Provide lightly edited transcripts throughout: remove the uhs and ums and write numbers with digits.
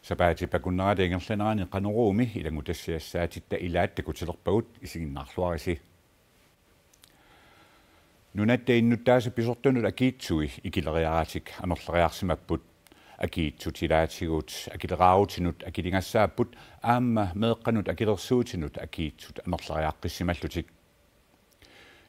Sapaati pakunnaati engerlanaani qanuruumi ilangutassiassaatitta ilaattakutelerpagut isiginnaarluarisi nunatta innuttaasa pisortunut akiitsui ikileriaraatik anerleriarsimapput akiitsutilaatigut akileraarutinut akilingassaapput aamma meeqqanut akilersuutinut akiitsut anerleriaqqissimallutiik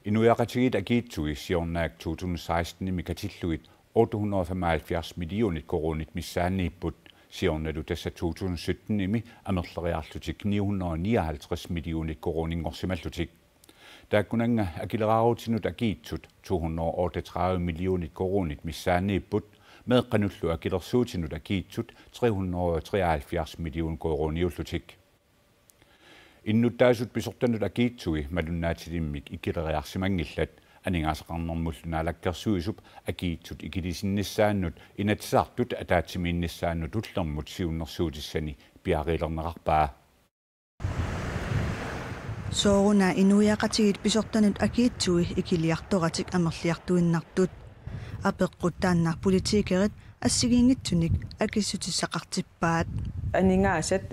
inuiaqatigit akiitsui siornaak 2016 mikatilluit 875 millioner koronit missaanniipput siornalu tässä 2017 imi anerleriarlutik 959 millioner koroningorsimallutik taakkunanga akileraarutinut akiitsut 238 millioner koronit missaanniipput meeqqanullu akilersuutinut akiitsut 373 millioner koroniullutik innuttaasut pisortanut akiitsui malunnaatilimmik ikileriarsimangillat aningaasaqarnermullunaалаккерсуисуп akiitsut ikilisinnissaannut inatsartut ataatsimiinnissaannut ullermut siunnersuutissani piariilerneqarpaa sooruna inuiaqatigit pisortanut akiitsui ikiliartoratik amerliartuinnartut apeqqutaannar politiikerit assigiingitsunik akissutissaqartippaat aningaasat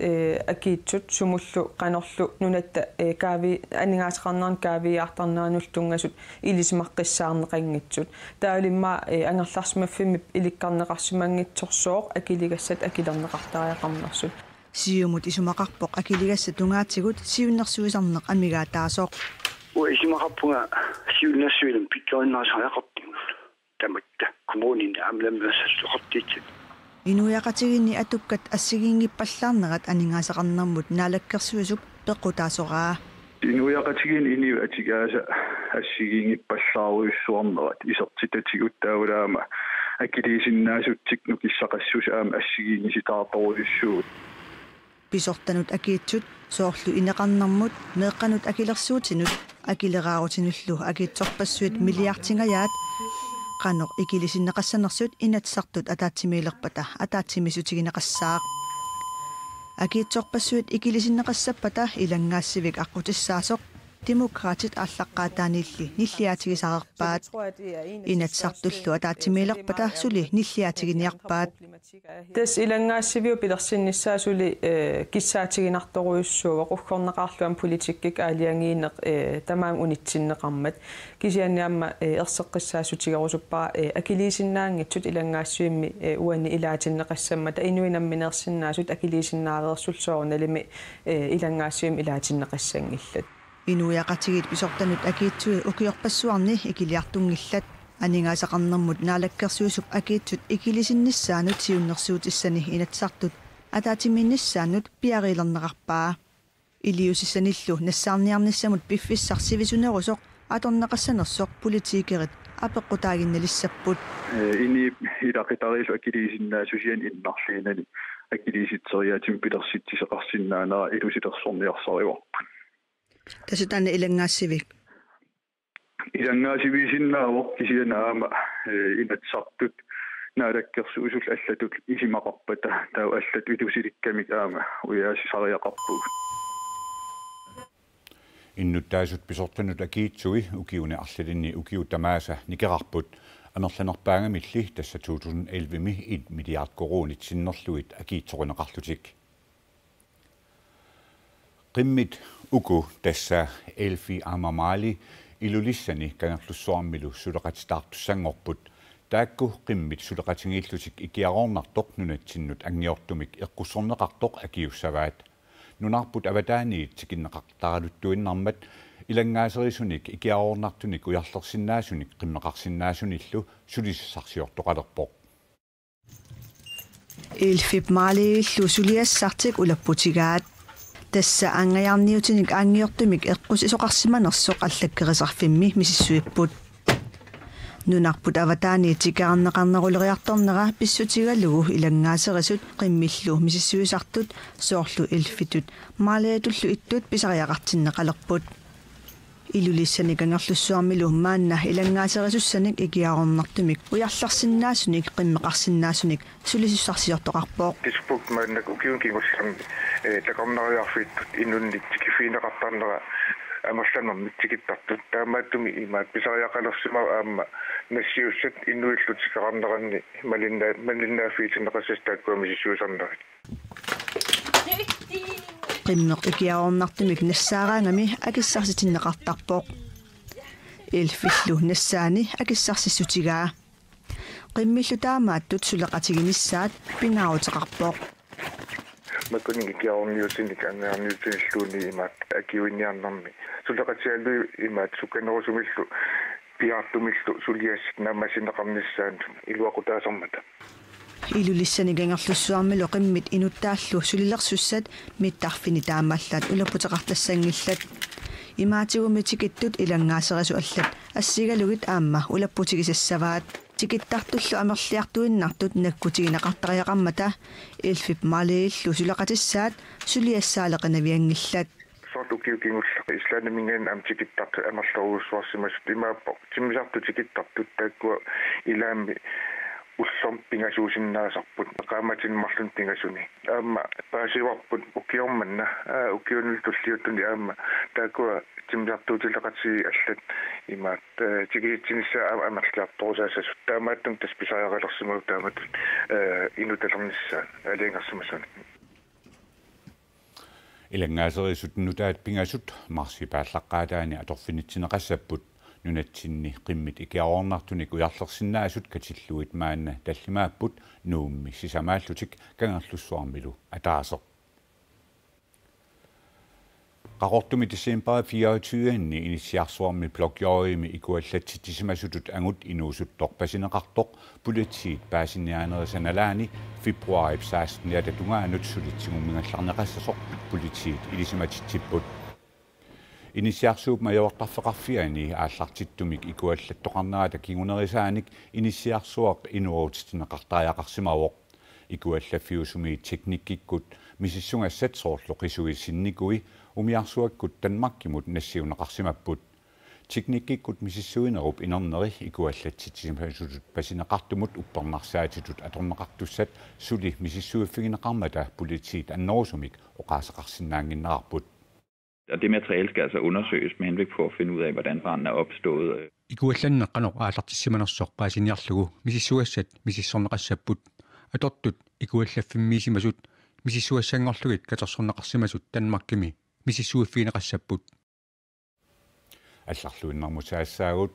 akiitsut sumullu qanorlu nunatta kaavi aningaasaqarnarn kaaviartarnaanultungasut ilisimaqqissaarneqanngitsut taalimma angerlarsmaffimip ilikkarneqarsimangitsorsooq akiligassat akilerneqartariaqarnersut siumut isumaqarpoq akiligassat tungaatigut siunnersuisarneq amigaataasoq uisimaqarpunga siunnersuilum pikkerinnaasariaqartingu tamatta kommunin amlammersalluqartiitsit inuiaqatiginni atukkat assigiingippallarnerat aningaasaqarnermut naalakkersuisup peqqutaasoraa inuiaqatigin iniu atigaasa assigiingippallaaruissuarnerat isertitatigut taulaama akiliisinnaasuttik nukissaqassus aama assigiingisitaartoruissuut pisortanut akiitsut soorlu ineqarnermut meeqqanut akilersuutinut akileraarutinullu akiitsorpassuit milliartingayaat qanoq ikilisinneqassanersut inatsartut ataatsimiilerpata ataatsimisutigineqassaaq akiitsorpassuit ikilisinneqassappata ilangaassivik aqutissaasoq demokraatit aallaqqaataanilli nilliaatigisaqarpaat inatsartullu ataatsimiilerpata suli nilliaatiginiarpaat tas ilangaassiviu pilersinnissaa suli kissaatiginartoruissuuga qugkorneqarluan politikkik aaliangiineq tamaam unitsinneqarmat kisianniamma erseqqissaasutigerusuppaa akiliisinnaangitsut ilangaassiimmi uani ilaatinneqassammata inuinamminersinnaasut akiliisinnaareersul soornalimi ilangaassiim ilaatinneqassangillat inuiaqatigit pisortanut akiitsui ukiorpassuarni ikiliartungillat aningaasaqarnermut naalakkersuisup akiitsut ikilisinnissaanut siunnersuutissani inatsartut ataatimiinnissaanut piariilerneqarpaa iliusissanillu nassaarniarnissamut piffissarsivisunеруsoq atorneqassanersoq politiikerit apeqqutaaginnalissapput ini ilaqitariilu akiliisinnaasusian innarliinani akiliisitseriaatim pilersittiseqarsinnaanera ilusilersorniarsariuarput tasutana ilangaassivik ilangaassiviisinnaavoq kisianaama inatsartut naalakkersuusul allatut isimaqarpata tau allat ilusilikkamik aama uyaasisariaqarpug innuttaasut pisortanut akiitsui ukiune arlalinni ukiutamaasa nikerarput anerlanerpaangamilli tassa 2011 1 milliard koronitsinnerluit akiitsoruneqarlutik qimmit uku tässä elfi amamali ilulissani kanerlussuarmilu suleqatitartussangorput taakku qimmit suleqatingiillutik ikiarornartoq nunatsinnut angiortumik eqqussorneqartoq akiussavaat nunarput avataaniit sikinneqartaraluttuinnarmat ilangaaserisunik ikiarornartunik ujarlersinnaasunik qimmeqarsinnaasunillu sulisissarsiortoqalerpoq elfip maaliillu suliassartik ulapputigaat tässä angajarniutinik angiortumik eqqus isoqarsimanersoq allakkerisarfimmi misissuipput nunarput avataani tikaarneqarneruleriartornera pissutigalugu ilangaaserisut qimmillu misissuisartut soorlu elfitut maaleatullu ittut pisariaqartinneqalerput ilulissani kangerlussuarmilu maanna ilangaaserisussani ikiarornartumik ujarlarsinnaasunik qimmeqarsinnaasunik sulisissarsiortoqarpooq Facebook maannak ukiunkingussam takornariarfiittut innunnik tikifiineqartarnera амерланер митсикиттартут таамааттуми имаат писариақалерсима аама нассиуссат иннуиллутикеқарнеранни малиннааффиитинеқассас тааккуами сиссуусарнерит qimmeq ikiaornartumik nassaaраангами акиссарситиннеқартарпоқ илфиллу нассаани акиссарсиссутигаа qimmillu taamaattut suleqatiginisaat pingaarutеқарпоқ маккунинги киаорниутиник ангаарниутиниллууни имаат акиуинниарнарми сулеқатиаллу имаат сукканерусумиллу пиаартумиллу сулиассит наамасинеқарниссаан илуақутаасармата илулиссанигангерлуссуармилу qimмит инуттааллу сулилерсуссат миттарфини таамааллаат улаппутеқартассангиллат имаатигумитикиттут илангаасерису аллат ассигалугит аама улаппутигисассаваат тикиттартуллу амерлиартуиннартут наккутигинеқартариақармата илфип малииллу сулеқатиссаат сулиассаалеқинавиангиллат сортукиукингулла ислаанамингаан ам тикиттарту амерлоруусуарсимасут имааппо тиммисарту тикиттартут тааккуа илаами уллорм пингасуусиннаасарпут qaamatinmarlun pingasuni aama paasiwarput ukiormanna ukiunul tulliuttuni aama taakua timjartuutileqati allat imaat tigiitsinissa amerliartorusaasasut taamaattum taspisariaqalersimu taamat inutalernissaa aliangarsimasuni ilangaaseriisut nutaat pingasut marsipaallaqaataani atorfinitsinеqassapput nunatsinni qimmit ikiaornartunik ujarlersinnaasut katilluit maanna tallimaapput nuummi sisamaallutik kangerlussuarmilu ataaseq qaqortumi December 24 initiarsuarmi blokjoorimi ikuallatsitisimasutut angut inuusuttor pasineqartoq politiit paasiniaanerisanaalaani februari 16 tatungaanut sulitsigummingallarneqassasoq politiit ilisimatittipput initiarsuup majortarfeqarfiani aallartittumik ikuallattoqarnerata kingunerisaanik initiarsuaq inuutineqartariaqarsimaavoq ikuallaffiusumi teknikkikkut misissungassat soorloqisuissinnikui umiarsuakkut tanmakkimut nassiuneqarsimapput teknikkikkut misissuinerup inernneri ikuallatsitisimasutut pasineqartumut uppernarsaatit atorneqartussat suli misissuiffigineqarmata politiit annorusumik oqaaseqarsinnaanginnerarput. Og det materiale skal altså undersøges med henblik på at finde ud af, hvordan branden er opstået. Ikuallanneqqanoq aalartissimanersoq paasiniarlugu misissuassat misissorneqassapput atortut ikuallaffimmiisimasut misissuassangorlugit katersorneqarsimasut tanmakkimi misissuiffiineqassapput алларлуиннэрмусаассаагут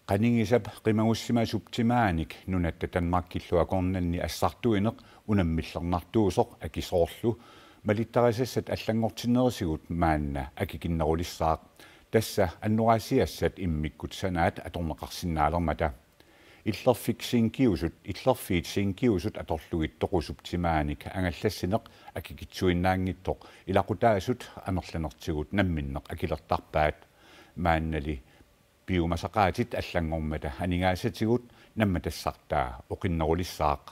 qaningisap qimagussimasuptimaanik nunatta tanmakkilluakornanni assartuineq unammillernertuusoq akisoorlu malittarisassat allangortinnerisigut maanna akikinnerulissaq tassa annuasiassat immikkut sanaat atorneqarsinnaalermata illerfiit atorlugit toqusuptimaanik angallassineq akikitsuinnaangittoq ilaqutaasut amerlanertigut namminneq akilertarpaat maannali biomasaqaatit allangormata aningaasatigut nammatassartaa oqinnerulissaq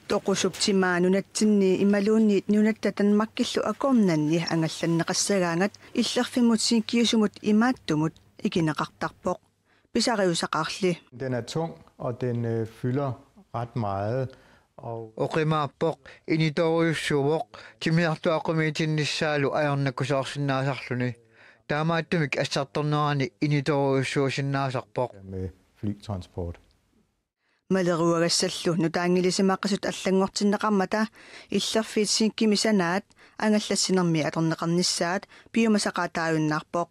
toqusuptimaanunatinni imaluunniit nunatta tanmakkillu akornanni angallanneqassagaangat illerfimmutsinkkiusumut imaattumut ikineqartarpoq pisariusaqarli. Den er tung, og den fylder ret meget. Oqimaappoq initoriussuvoq timiartuaqumitinnissaalu ajornakkusaarsinnaasarluni taamaattumik assartornerani initoriussuusinnaasarpoq med flytransport. Maleruagassallu nutaangilisimaqqasut allangortinneqarmata illerfiitsinkkimisanaat angallassinermi atorneqarnissaat biomasaqaataajunnaarpoq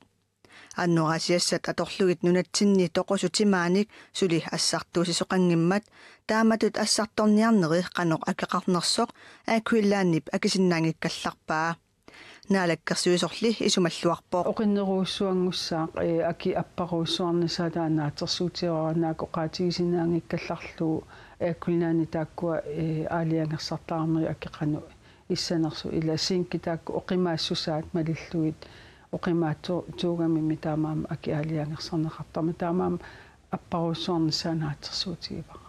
аннорасиассат аторлугит нунатсинни тоқусутимааник сули ассартуусисоқангиммат тааматут ассарторниарнери қаноқ акеқарнерсоқ аакуиллааннип акисиннаангиккалларпаа наалаккерсуисорли исумаллуарпоо оқиннеруussуангуссаақ аки аппаруussуарнисаатаанаатсерсуутиораанаак оқаатигисиннаангиккалларлу аакуиллаани тааккуа аалиангерсартаарнери акеқану иссанерсу илассиинки таакку оқимаассусаат малиллугит oqimaattu tuugamimmi taamaam aki aaliangersarneqartarma taamaam apparuussuarnissaanaatsersuutigipaqa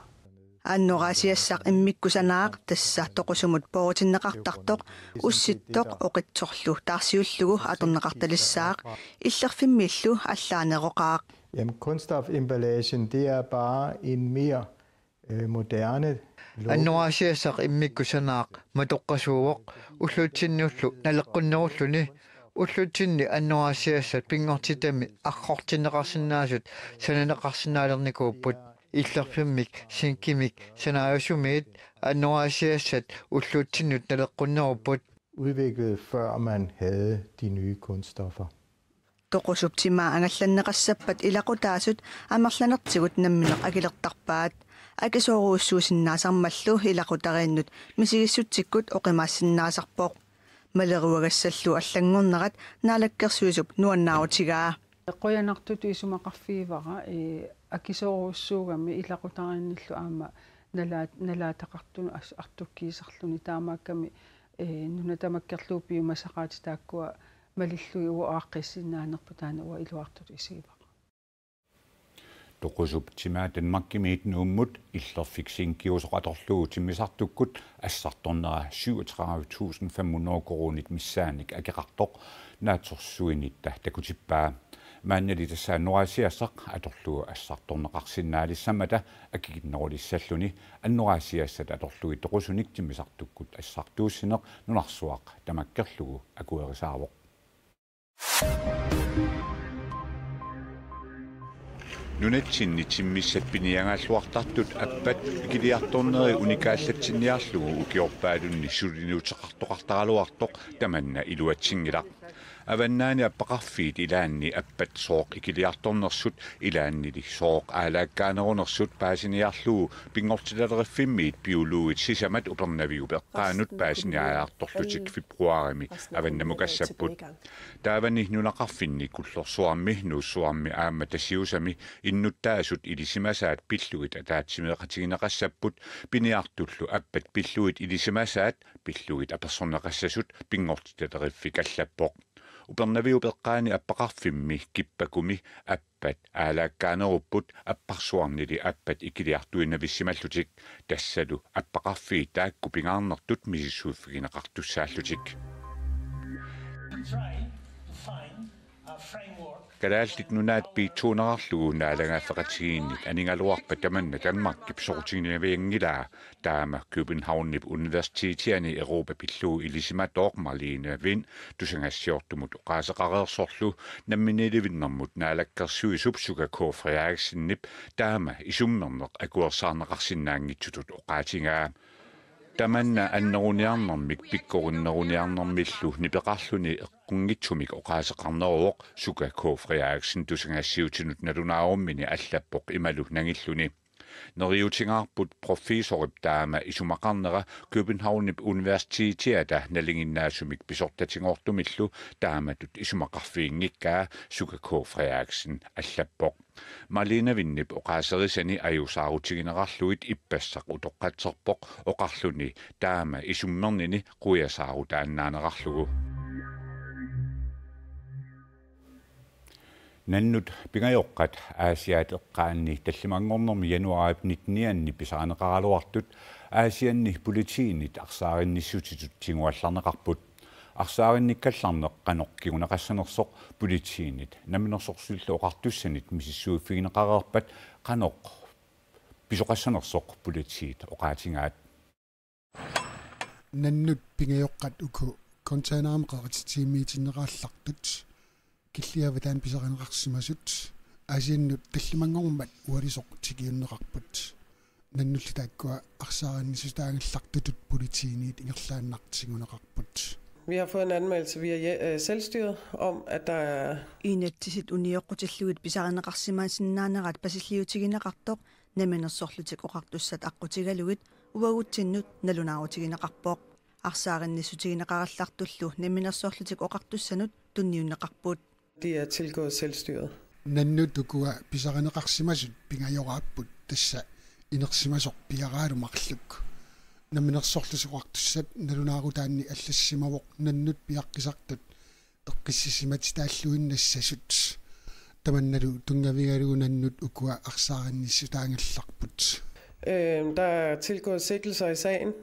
аннораасиассақ иммиккусанаақ тасса тоқусумут поорутиннеқартартоқ усситтоқ оқитсорлу таарсиуллугу аторнеқарталиссаақ иллерфиммииллу аллаанероқаақ Jamen kunststofemballagen, det er bare en mere moderne аннуаасиассақ иммиккусанаақ матоққасууоқ уллуутсинниуллу налеққуннеруллуни уллуутсинни аннуаасиассат пингортитами архортинеқарсинаасут сананеқарсинаалерникууппут иллерфиммик синкимик санааюсумиит аннуаасиассат уллуутсиннут налеққуннеруппут udviklet før man havde de nye kunststoffer. Toqusuptimaa angallanneqassappat ilaqutaasut amerlanertigut nammineq akilерtarpaat akisooruussuusinnaasarmallu ilaqutariinnut misigissuttikkut oqimaassinnaaserpoq maleruagassallu allangornerat naalakkersuisup nuannaarutigaa qoyanartut isumaqarfiivara akisooruussuugami ilaqutariinnillu aama nalaataqartunu artukkiisarluni taamaakkami nunatamakkerluupiu masaqaati taakkua malillui uaaqqissinnaanerputaana ua iluartut isiiva toqusuptimaa Danmarkimiit nuummut illerfiksinkiusoqatorluu timmisartukkut assartornera 37.500 kronit missaanik akeqartoq naatorsuinitta takutippaa maannali tassaa noraasiassaq atorluu assartorneqarsinnaalissamata akiginnerulissalluni annoraasiassat atorlui toqusunik timmisartukkut assartuussineq nunarsuaq tamakkerlugu akuerisaaroq Nunetsinni timmissat piniangaалluartartut appat ikiliartorneri unikaallatsinniarlugu ukiorpaalunni sulinuuteqartoqartaraluartoq tamanna iluatsingilaq avannaani appaqarfiit ilaanni appat sooq ikiliartornersut ilaannili sooq aalaakkaaneranersut paasiniarlugu pingortilaleriffimmit biuluuit sisamat upernavigu peqqaanut paasiniaartorlutik februarimi avannamukassaput taavani nunaqarfinni kullorsuarmi nuussuarmi aamma tasiusami innuttaasut ilisimasaat pilluit ataatsimeqatigineqassaput piniartullu appat pilluit ilisimasaat pilluit apersorneqassasut pingortilaleriffi kallappoq upernaviu peqqaani appaqarfimmi kippakumi appat aalaakkaanerapput apparsuarnili appat ikiliartuinnavissimallutik tassalu appaqarfii taakku pingaarnertut misissuuffigineqartussaallutik Kadaallit nunaat piitsuunararlugu naalangaaffeqatigiinnit aningaluarpa tamanna Danmark psortigineviangilaa taama Københavnip Universitetiani Europa pilluu ilisimatooq Marlene Vind tusangassiortumut oqaaseqareersorlu namminilivinnermut naalakkersuisup Suga K. Frederiksen taama isummerneq akuersaarneqarsinnaangitsutut oqaatingaa tamanna anneruniarnermik pikkorinneruniarnermillu nipeqarluni eqqungitsumik oqaaseqarneruoq Suga K. Frederiksen tusangassiutinut nalunaarummini allappoq imalu nangilluni neriutingaarput professorip taama isumaqarnera Københavnip Universitetiata nalinginnaasumik pisortatingortumillu taamatut isumaqarfiingikkaa Suga K. Frederiksen allappoq Marlene Vinnip oqaaserisani ajusaarutiginerarluit ippassaq utoqqatserpoq oqarluni taama isummernini quyasaarutaannaanerarlugu nannut pingajoqqat aasiaat eqqaanni tallimangornermi januarip 19 pisaaneqaraluartut aasianni politiinit arsaarinissutitut tinguallarneqarput arsaarinnikkallarneq qanorkiguneqassanersoq politiinit naminersorsullu oqartussanit misissuuffigineqareerpat qanoq pisoqassanersoq politiit oqaatingaat nannut pingajoqqat uku containeraam qeqatitiimiitineqaallartut killiavataan pisaqaneqarsimasut asiannut tallimangormat ualisoq tigiunneqarput nannulli taakkua arsaarinnisutaangallartutut politiinit ingerlaannartiguneqarput. Vi har fået en anmeldelse via selvstyret om, at der er inattisit unioqqutilluit pisaqaneqarsimaasinnaanerat pasilliutigineqartoq naminersorlutik oqartussat aqqutigaluit uaguttinnut nalunaarutigineqarpoq arsaarinnisutigineqarallartullu naminersorlutik oqartussanut tunniunneqarput de er tilgået selvstyret. Nannutukua pisaqaneqarsimasut pingajorapput tassa inersimasoq piaraalumarluk naminersorlusiqartussat nalunaarutaanni allassimawoq nannut piaqqisartut eqqissisimatitaalluinnassasut tamannalu tungavigalugu nannut ukua arsaarinnisutaangallarput. Der er tilgået sigtelser i sagen.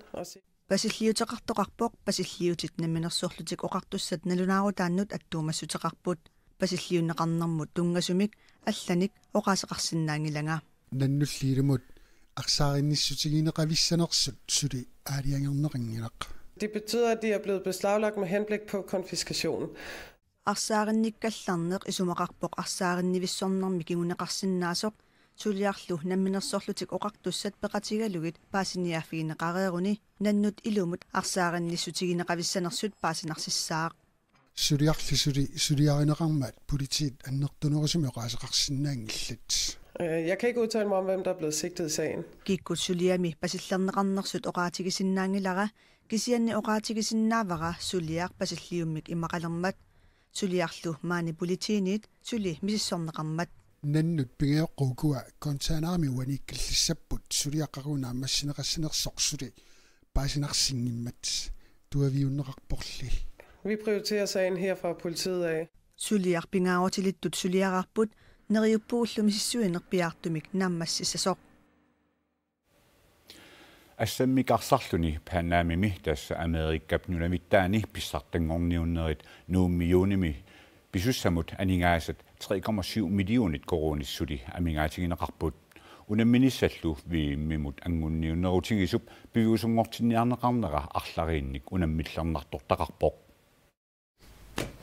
Pasilliuteqartoqarpoq pasilliutit naminersorlutik oqartussat nalunaarutaannut attuumassutеqarput pasilliunneqarnermut tungasumik allanik oqaaseqarsinnaangilanga nannulliilumut aqsaarinnissutiginaqivissanersut suli aaliangerneqinngilaq. Det betyder, at de er blevet beslaglagt med henblik på konfiskation. Arsaarinnikkallarneq isumaqarpoq arsaarinnivissornermi kigunneqarsinnaasoq suliarlu namminersorlutik oqartussat peqatigalugit paasiniaffigineqareeruni nannut ilumut arsaarinnissutiginaqivissanersut paasinarsisaaq. Suliarineqarmaat politiet annertunerusimi oqaaseqarsinnaangillat. Jeg kan ikke udtale mig om, hvem der er blevet sigtet i sagen. Kikkut suliami pasillerneqarnersut oqaatigisinnaangilara kisianni oqaatigisinnaavara suliaq pasilliummik imaqalermat suliarlu maani politiinit suli misissorneqarmat nannut pingaeqqukua kontaanaarmi uanikkallissaput suliaqqaruunaa massineqassinersorksuli paasinarsinngimmat tuaviunneqarporli. Vi prioriterer sagen her fra politiet af. Suliaq pingaawatilittut suliaqarput neriuppuullu misissuinerpiartumik naammassissasoq. Assammiqarsarluni pannaamimi tassa Amerikkap nunamittaani pissartangorniunnerit nuummiuunimi pisussamut aningaasat 3,7 millionit koronissuli amingaatigineqarput unamminissallu viimmimut angunniunnerutigissup piviusungortinniarneqarnera arlariinnik unammillernertortaqarpoq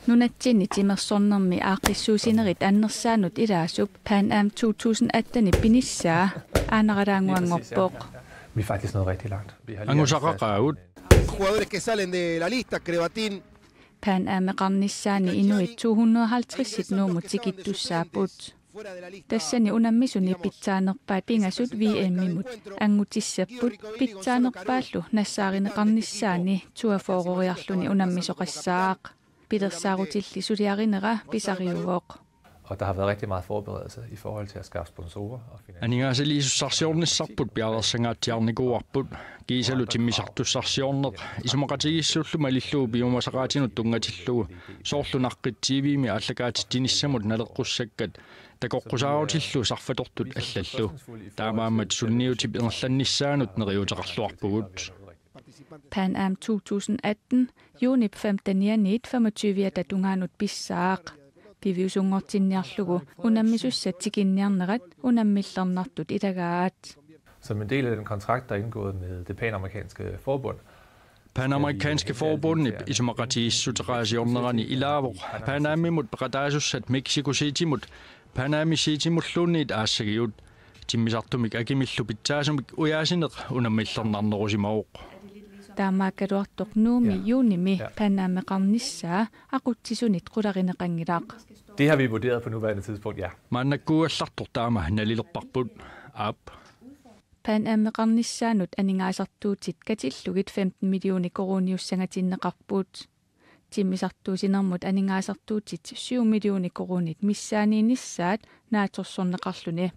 Nunatsinni timersornermi aaqissuusinerit annersaanut ilaasup Pan Am 2018 pinissaa aaneralaanguangorpoq. Vi er faktisk nået rigtig langt. Jugadores que salen de la lista, Crebatin. Pan Am-qarnissaani inuit 250 nuumutikittussaaput. Tassani unammisuni pitsaanerpaat pingasut VM-imut angutissaput pitsaanerpaallu nassaaриneqarnissaani tuafoororiarluni unammisoqassaaq. Pidersarutilli suliarinera pisariuoq. Og der har været rigtig meget forberedelse i forhold til at skaffe sponsorer og finansiering. Aningaasaliisussarsiornissarput pialersangaatiarnikuarput kiisalutimmissartussarsiorneq isumaqatigissulluma ililluu piumasaqaatinut tungatillugu soorlunaqqittiiviimi allakaatittinissamut naleqqussakkat takoqqusaarutillu sarfatortut allallu taamaammat sulniutip inerlannissaanut neriuteqarluarpugut. Pan Am 2018 Junip 15. januit 25. tungaanut pissaaq. Piviusungortinniarlugu unammisussatsikinniarnerat unammillernertut itagaat. Som en del af den kontrakt, der er indgået med det panamerikanske forbund, Panamerikanske forbund isumaqatigissuteqaasiornerani ilaavoq Panamimut peqataasussat Mexico Citymut Panami Citymulluunniit aassagiyut timmisartumik akimillu pitsaasumik uyaasineq unammillernernerusimauq. Taamaakkaluartoq nuumi juunimi Panameqarnissaa aqutsisunit qularineqangilaaq. Det har vi vurderet på nuværende tidspunkt, ja. Maannakkuuallartor taama nalilerparput aap. Panameqarnissaanut aningaasartuutit katillugit 15 millioni koroniussangatinneqarput. Timmisartuusinermut aningaasartuutit 7 millioni koronit missaaniinissaat naatorsorneqarluni.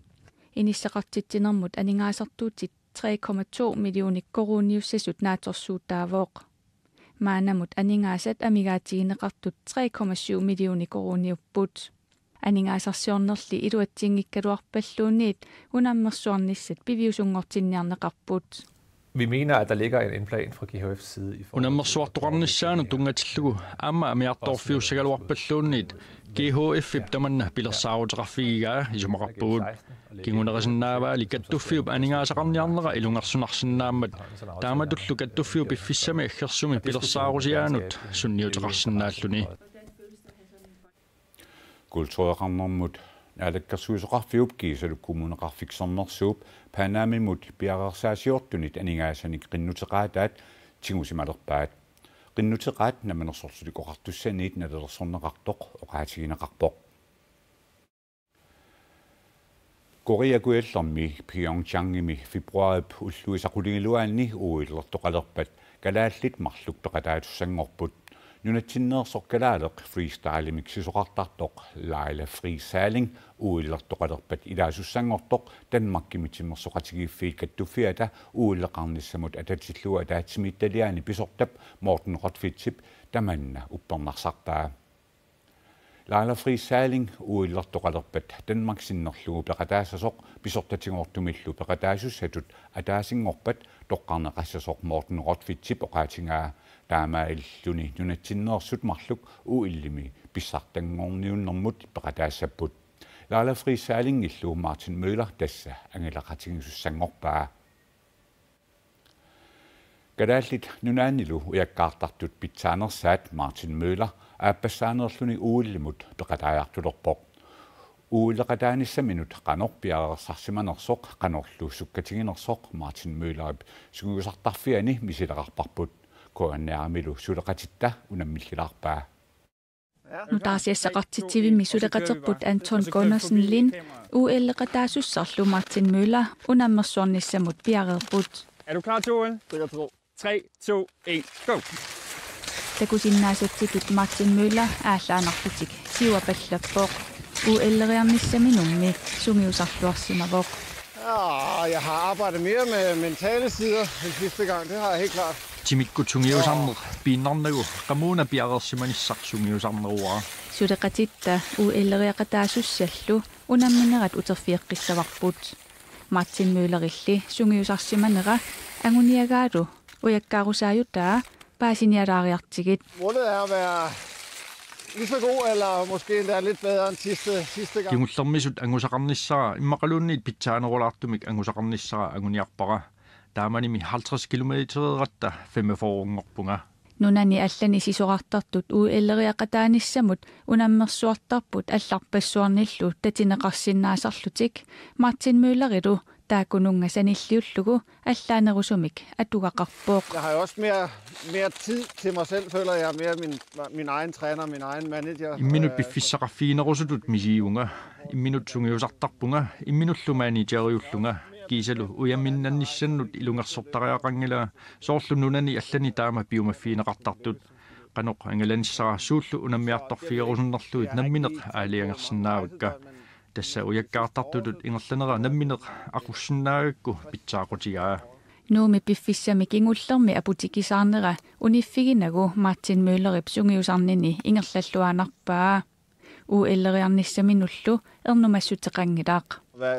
Inissaqartittinermut aningaasartuutit 3,2 millionik koroniussasut naatorsuuttaavoq. Maanamut aningaasat amigaatigineqartut 3,7 millionik koroniupput. Aningaasarsiornerli iluattingikkaluarpalluunniit unammersuarnissat piviusungortinniarneqarput. Vi mener, at der ligger en plan fra GHF's side i forhold unammersuartoqarnissaanu tungatillugu aamma amiartorfiussagaluarpalluunniit GHF tamanna pilersaaruteqarfigigaa isumaqarpugut kingunerisinnaabaali kattuffiup aningaasaqarniarnera ilungersunarsinnaammat taamatullu kattuffiu piffissami aggersumi pilersaarusiaanut sunniuteqarsinnaalluni kultureqarnermut alakkersuusoqarfiup kiisalukkuumuneqarfiksernersuup Panamimut piarersaasiortunit aningaasani qinnuteqaataat tingusimalerpaat qinnuteqaat namanersorsulik oqartussaniit nalelersorneqartoq oqaatigineqarpoq Koreakuillermi Pyeongchangimi februarip ulluisaqulingiluaanni uuillertoqalerpat kalaallit marluk peqataatussangorput nunatsinneersorkalaaleq freestylemik sisoqartartoq Laila Frisaling uuillertoqalerpat ilaasussanngortoq Danmarkkimitsimmersoqatigiiffiit kattuffiata uuilleqarnissamut atatillua ataatsimiittaliaani pisortap Morten Rotfitsip tamanna uppernarsarpaa Laila Frisaling uuillertoqalerpat Danmarksinnerlugu peqataasasoq pisortatingortumillu peqataasussatut ataasingorpat toqqarneqassasoq Morten Rotfitsip oqaatingaa taamailluni nunatsinneersut marluk uillimi pissartangorniunnermut peqataassaput Laala Frisaalingillu Martin Møller tassa angilaqatingisussanngorpaa. Kadaallit nunaanilu ujakkaartartut pitsaanersaat Martin Møller aappasaanerluni uullimut peqataajartulorpoq. Uulleqataanissaminut qanorpiarersarsimanersoq qanorlu sukkatinginersoq Martin Møllerip sungusartarfiani misileqarparput koannaarmilu suleqatitta unammillilaarpaa. Nu taasiassaqartitsivimmi suleqaterput Anton Gundersen Lind uelleqataasussarlu Martin Møller unammersornissamut piareerput. Er du klar, Joel? 3, 2, 1, go! Takusinnaasatsikit Martin Møller aallaanarputik siuapallerpoq uelleriarnissaminummi sungiusarluarsimavoq. Jeg har arbejdet mere med mentale sider end sidste gang, det har jeg helt klart. Timikku tungiusarner piinarnagu qamuuna piareersimanissarsungiusarneruaa. Suleqatitta uelleriaqataasussallu unamminerat uterfiiqqissavarput. Martin Møllerilli sungiusarsimanera anguniagaalu ujakkaarusaayutaa paasinialaariartigit. Målet er at være lige så god, eller måske endda lidt bedre end sidste gang. Kingullermisut angusaqarnissara immaqaluunniit pitsaanerulaartumik angusaqarnissara anguniarpara. Taamanimi 50 kilometereratta 45 Nunani allani sisoqartartut uelleriaqataanissamut unammersuartarput allarpassuarnillu tatineqarsinnaasarlutik Martin Møllerilu taakunungasanilliullugu allaanerusumik atugaqarpooq. Jeg har jo også mere tid til mig selv, føler jeg, mere min egen træner, min egen manager. Imminut piffissaqarfiinerusutut misiunga imminut sungiusartarpunga imminullumaaniteriullunga kiisalu uyamminnannissannut ilungersortariaqangila soorlununani allani taama piumaffiineqartartut qanoq angalanissara suullu unammiartorfigerusunnerluit nammineq aaliangersinnaavakka tassa ujakkaartartutut ingerlanera nammineq aqussinnaagakku pitsaaqutigaa. Nuumi piffissami kingullermi aputikisaarnera uniffiginagu Martin Møllerip sungiusarnini ingerlalluaanarpaa. Uelleriarnissaminullu ernumassutteqangilaaq.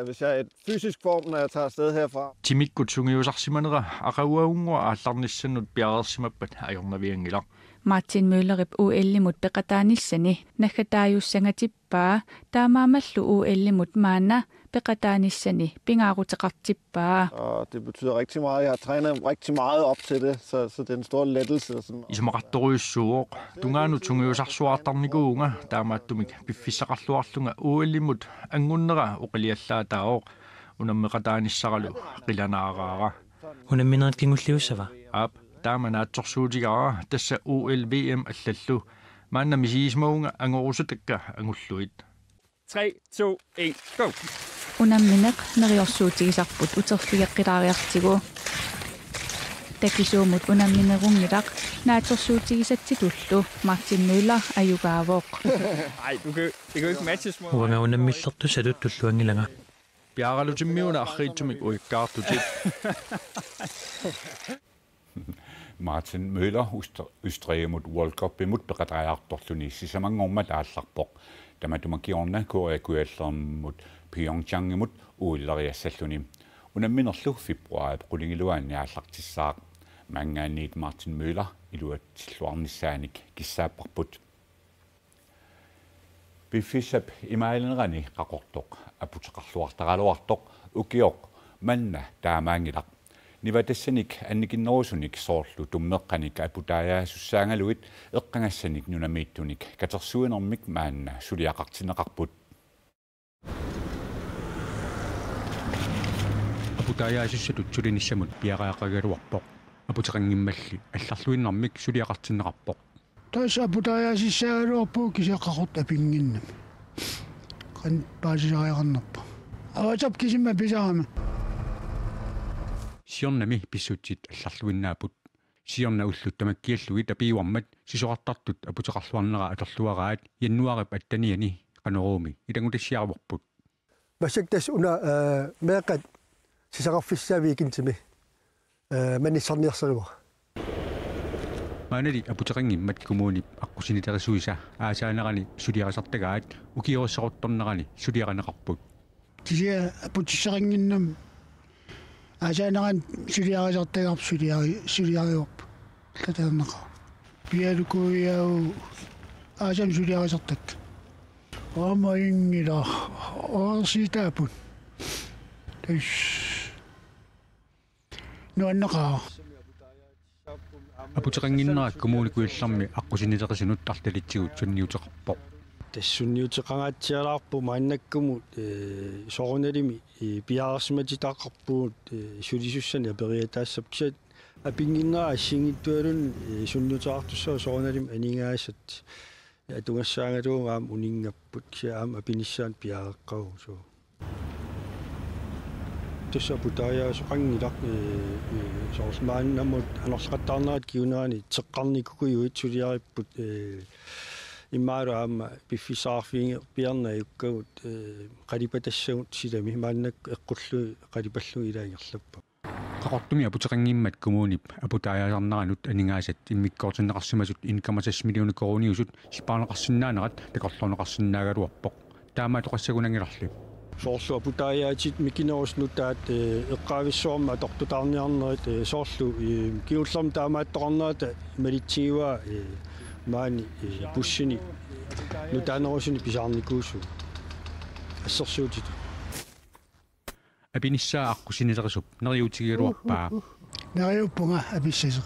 Hvis jeg er i fysisk form, når jeg tager afsted herfra. Timikku tungiusarsimanera aqauaungua aallarnissannut piareersimappat ajornaviangilaq. Martin Møllerip uellimut peqataanissani naggataayussangatippaa taamaamallu uellimut maana peqataanissani pingaaruteqartippaa. Og det betyder rigtig meget. Jeg har trænet rigtig meget op til det, så det er en stor lettelse. Isumaqartoruissuuq tungaanu tungiusarsuartarnikuunga taamaattumik piffissaqarluarlunga uellimut angunnera uqiliallaataaoq unammeqataanissaralu qilanaaraara. Unamminerat kingulliussava. Ap taamanaatsorsuutigaraa tassa ULVM allallu maanna misiismaunga angorusutakka angulluit. 3, 2, 1, go! Unammineq neriorsuutigisarput uterfigeqqilaariartigu. Takisuumut unamminerungilaq naatorsuutigisattitullu Martin Møller ajugaavoq. Ej, det kan jo ikke matche små. Uanga unammillertu saluttulluangilanga. Piaralutimmiuna arriitumik uikkaartutit. Martin Møller ystreemut World Cup imut peqataajartorluni sisamangormat aallarpoq tamatumakiorna koakuallermut Pyeongchang imut uilleriassalluni unamminerlu februar qulingiluaanni aallartissaaq mangaaniit Martin Møller iluatilluarnissaanik kissaapparput bifisap imailenerani qaqortoq aputeqarluartaqaluartoq ukioq manna taamaangilaq Nivadessanik annikinnerusunik soorlu tummeqqanik aputaajaasussaangaluit eqqangassanik nunamiittunik katersuinermik maanna suliaqartineqarput. Aputaajaasussatut sulinissamut piaqaaqagaluarpoq aputeqangimmalli алларлуиннэрмик сулиақартиннеқарпоқ тас апутааjaasissaaгаluarpuu кисеққақорт апингиннам қан паасисариақарнерпа аватап кисимма писарама сиорнами писсутсит алларлуиннаапут сиорна уллуттамаккиаллугит апиуармат сисоқартартут апутеқарлуарнера атерлуараат яннуарип аттаниани qanорууми илангутассиарварпут масактас уна меэқат сисақарфиссаавикинтими маниссарниарсаруа маанали апутеқангиммат коммуни аққусинитарисуиса аасаанерани сулиарисартагаат укиориссақорторнерани сулиаранеқарпут тисиа апутиссарингиннам аасаанеран сулиарисартагаап сулиариуарп татаанеқа пиалукуиау аасам сулиарисартак Amaingila orsitaapun. Nuannaqa. Aputaqanginnerat kommunikuillarmi aqusiniteqasinut tartalitsiguut sunniuteqarpoq. Tassunniuteqangatsialaarpu maannakkumut soorunalimi piaarsimatitaqarpuut sulisussani aperiataassap kisat apinginnera assingittualun sunniuteqartussua soorunalim aningaasat atungassaangaluungaam uningapput kisaam apinissaan piaaqeqqagu so tussa putaya soqangilaq soorsmaannamut anorlaqattaarnerat kiunerani teqqarnikukuyuit suliaripput imaaru aama piffisaarfiinge piarna yukkagut qalipatassagут silami maannak eqqullu qalipallu ilaangerlappa qaqortumi aputaqangimmat kommunip aputaajaarnaranut aningaasat immikkoortinneqarsimasut inkamasas millioni koruniusut sipaarneqarsinnaanerat takorlorneqarsinnaagaluarpoq taama toqassagunangilarli soorlu aputaajaatit mikinerusnutaat eqqaavissuarma atortutaarniarnerit soorlu kiullerm taamaattoqarnaata malitsigiwa maani pussini nutaanerusuni pisaarnikuusu assersuutit apinissaa aqusiniteqasup neriutigiluarpaa Neriuppunga apissasu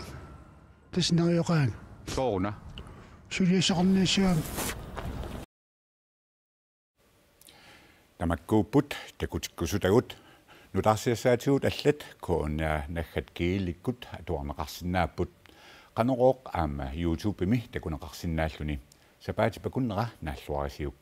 tas nerioqaan sooruna suliasaqarniissuam tamakkuupput takutikkusutagut nutaarsiassaatigut allat koonna naggat kiilikkut atuarneqarsinnaapput qanorooq aama YouTube-imi takuneqarsinnaalluni sapaati pakunnera naalluarisiuk